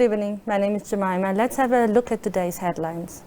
evening. My name is Jemima. Let's have a look at today's headlines.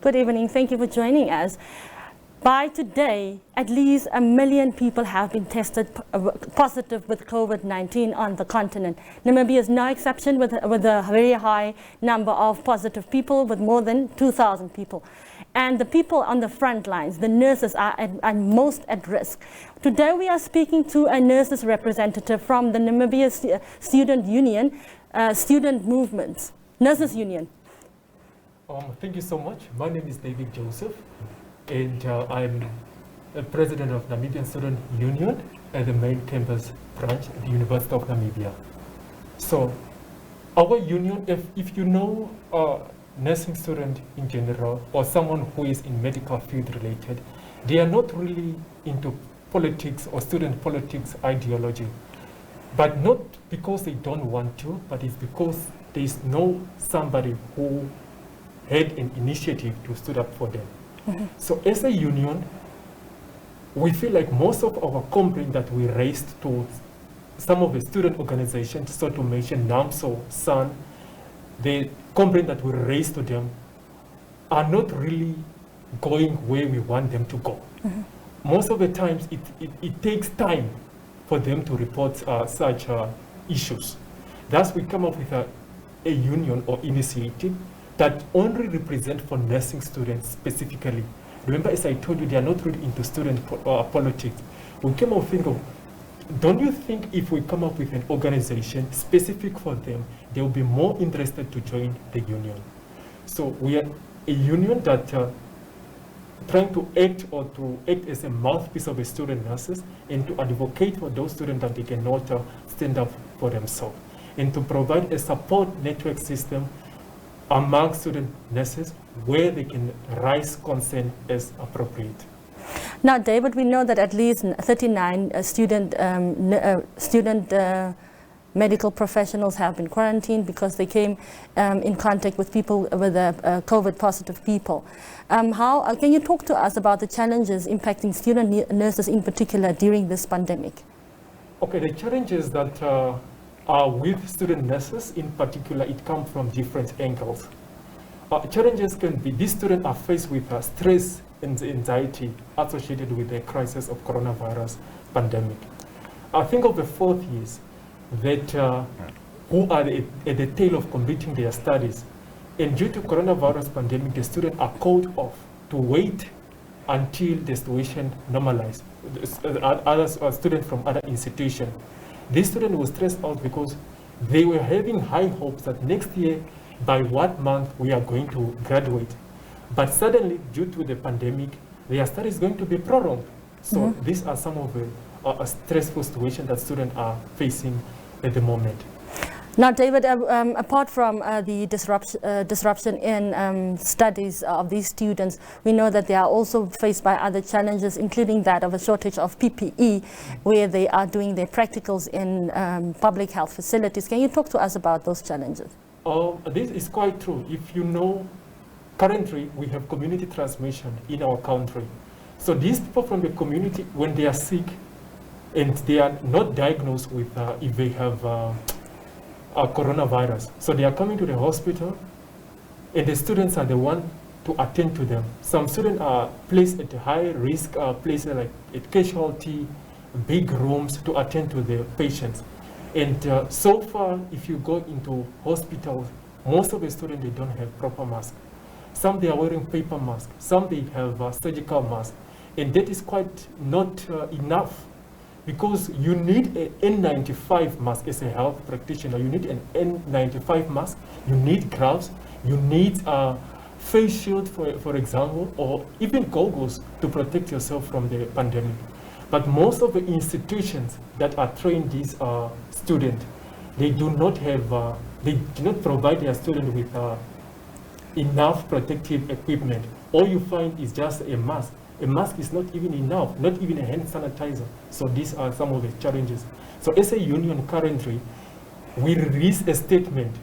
Good evening. Thank you for joining us. By today, at least 1 million people have been tested positive with COVID-19 on the continent. Namibia is no exception with a very high number of positive people, with more than 2,000 people. And the people on the front lines, the nurses, are most at risk. Today we are speaking to a nurses representative from the Namibia Student Union, Student Movement, Nurses Union. Thank you so much. My name is David Joseph, and I'm the president of Namibian Student Union at the main campus branch at the University of Namibia. So our union, if you know nursing student in general, or someone who is in medical field related, they are not really into politics or student politics ideology, but not because they don't want to, but it's because there is no somebody who had an initiative to stood up for them. Mm-hmm. So as a union, we feel like most of our complaints that we raised to some of the student organizations, so to mention NAMSO, SAN, the complaints that we raised to them are not really going where we want them to go. Mm-hmm. Most of the times it takes time for them to report such issues. Thus we come up with a union or initiative that only represent for nursing students specifically. Remember, as I told you, they are not really into student politics. We came up with, don't you think if we come up with an organization specific for them, they will be more interested to join the union? So we are a union that trying to act as a mouthpiece of the student nurses and to advocate for those students that they cannot stand up for themselves, and to provide a support network system among student nurses where they can raise concern as appropriate. Now, David, we know that at least 39 student medical professionals have been quarantined because they came in contact with people with COVID positive people. Can you talk to us about the challenges impacting student nurses in particular during this pandemic? Okay, the challenges that with student nurses in particular, it comes from different angles. Challenges can be, these students are faced with stress and anxiety associated with the crisis of coronavirus pandemic. I think of the fourth years that who are at the tail of completing their studies, and due to coronavirus pandemic, the students are called off to wait until the situation normalizes. Other students from other institutions. These students were stressed out because they were having high hopes that next year, by what month we are going to graduate. But suddenly, due to the pandemic, their study is going to be prolonged. So these are some of the stressful situations that students are facing at the moment. Now, David, apart from the disruption in studies of these students, we know that they are also faced by other challenges, including that of a shortage of PPE, where they are doing their practicals in public health facilities. Can you talk to us about those challenges? This is quite true. If you know, currently we have community transmission in our country. So these people from the community, when they are sick and they are not diagnosed with if they have coronavirus. So they are coming to the hospital, and the students are the one to attend to them. Some students are placed at a high risk, places like at casualty big rooms to attend to the patients. And so far, if you go into hospitals, most of the students, they don't have proper masks. Some they are wearing paper masks, some they have surgical masks. And that is quite not enough, because you need an N95 mask as a health practitioner. You need an N95 mask, you need gloves, you need a face shield, for example, or even goggles to protect yourself from the pandemic. But most of the institutions that are training these students, they do not have, they do not provide their students with enough protective equipment. All you find is just a mask. A mask is not even enough, not even a hand sanitizer. So these are some of the challenges. So as a union currently, we released a statement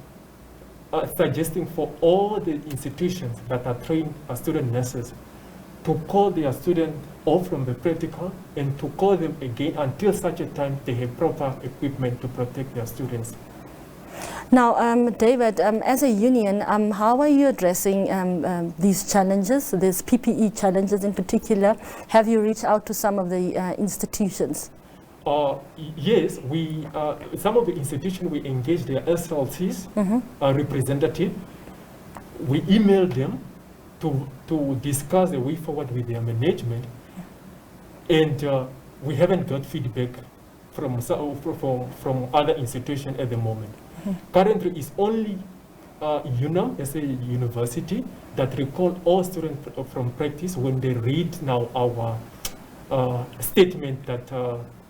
suggesting for all the institutions that are trained student nurses to call their students off from the practical and to call them again until such a time they have proper equipment to protect their students. Now, David, as a union, how are you addressing these challenges, these PPE challenges in particular? Have you reached out to some of the institutions? Yes, we some of the institutions we engaged their SLTs representative. We emailed them to discuss the way forward with their management, and we haven't got feedback from other institutions at the moment. Currently, it's only UNAM as a university that recall all students from practice when they read now our statement that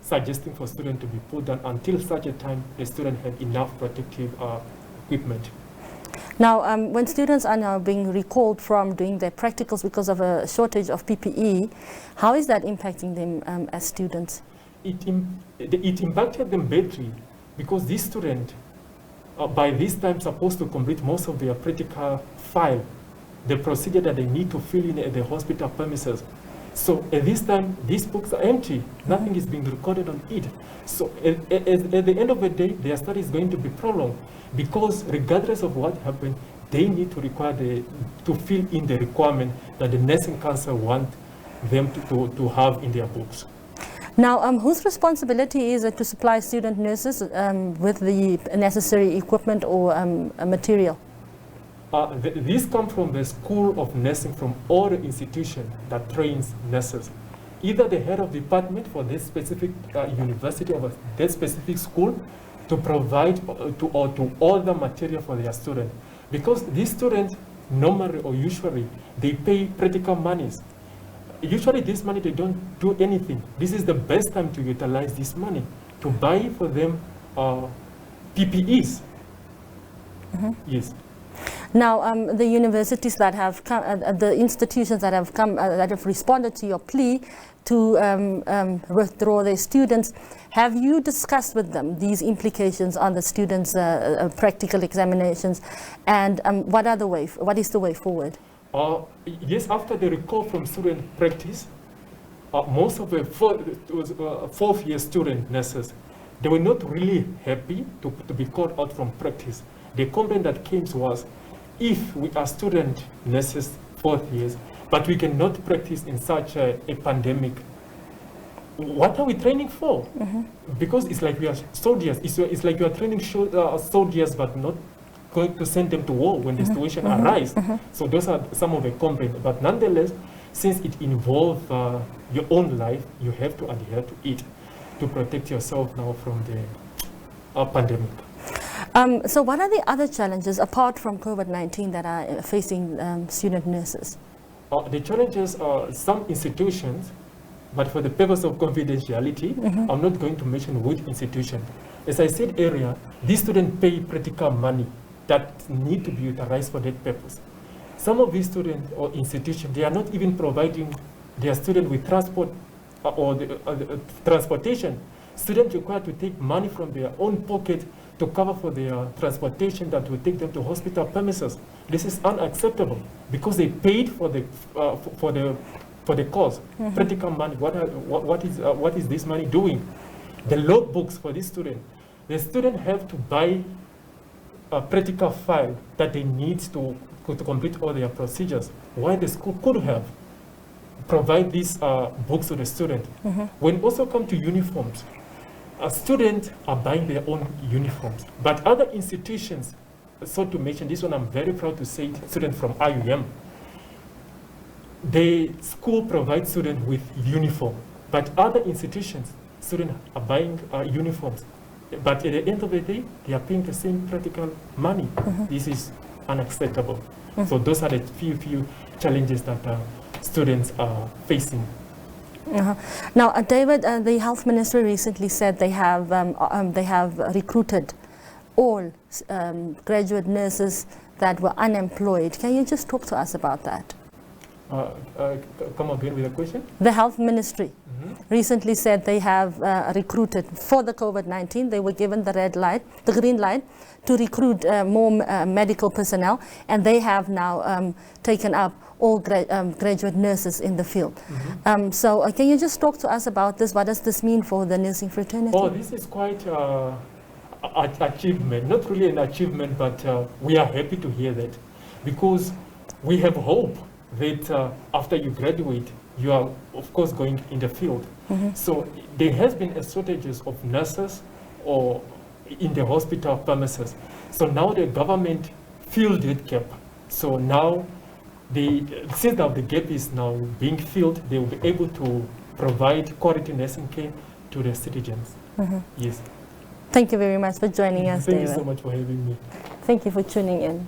suggesting for students to be put down until such a time the students have enough protective equipment. Now, when students are now being recalled from doing their practicals because of a shortage of PPE, how is that impacting them as students? It impacted them badly, because these students, by this time, supposed to complete most of their practical file, the procedure that they need to fill in at the hospital premises. So at this time, these books are empty. Nothing is being recorded on it. So at the end of the day, their study is going to be prolonged, because regardless of what happened, they need to to fill in the requirement that the Nursing Council want them to have in their books. Now, whose responsibility is it to supply student nurses with the necessary equipment or material? These come from the School of Nursing, from all the institutions that trains nurses. Either the head of department for this specific university or that specific school to provide to all the material for their students. Because these students normally or usually, they pay practical monies. Usually this money, they don't do anything. This is the best time to utilize this money to buy for them PPEs. Yes. Now, the universities that have come, the institutions that have come, that have responded to your plea to withdraw their students, have you discussed with them these implications on the students' practical examinations, and what is the way forward? Yes, after the recall from student practice, most of the fourth-year student nurses, they were not really happy to be called out from practice. The complaint that came was, if we are student nurses, fourth years, but we cannot practice in such a pandemic, what are we training for? Because it's like we are soldiers. It's like we are training soldiers, but not going to send them to war when the situation arises. So those are some of the complaints. But nonetheless, since it involves your own life, you have to adhere to it to protect yourself now from the pandemic. So what are the other challenges apart from COVID-19 that are facing student nurses? The challenges are some institutions, but for the purpose of confidentiality, I'm not going to mention which institution. As I said earlier, these students pay practical money that need to be utilized for that purpose. Some of these students or institutions, they are not even providing their students with transport or the transportation. Students required to take money from their own pocket to cover for their transportation that will take them to hospital premises. This is unacceptable because they paid for the course, practical money. What is this money doing? The logbooks for this student. The student have to buy a practical file that they need to complete all their procedures. Why the school could have provide these books to the student. When also come to uniforms, students are buying their own uniforms, but other institutions, so to mention this one, I'm very proud to say, students from IUM, the school provides students with uniform, but other institutions, students are buying uniforms. But at the end of the day, they are paying the same practical money. This is unacceptable. So those are the few challenges that students are facing. Now, David, the health ministry recently said they have recruited all graduate nurses that were unemployed. Can you just talk to us about that? Come again with a question? The health ministry recently said they have recruited for the COVID-19. They were given the green light to recruit more medical personnel, and they have now taken up all graduate nurses in the field. So can you just talk to us about this? What does this mean for the nursing fraternity? Oh, this is quite an achievement. Not really an achievement, but we are happy to hear that, because we have hope that after you graduate, you are, of course, going in the field. So there has been a shortages of nurses or in the hospital premises. So now the government filled that gap. So now, since now the gap is now being filled, they will be able to provide quality nursing care to the citizens. Yes. Thank you very much for joining us, David. Thank you so much for having me. Thank you for tuning in.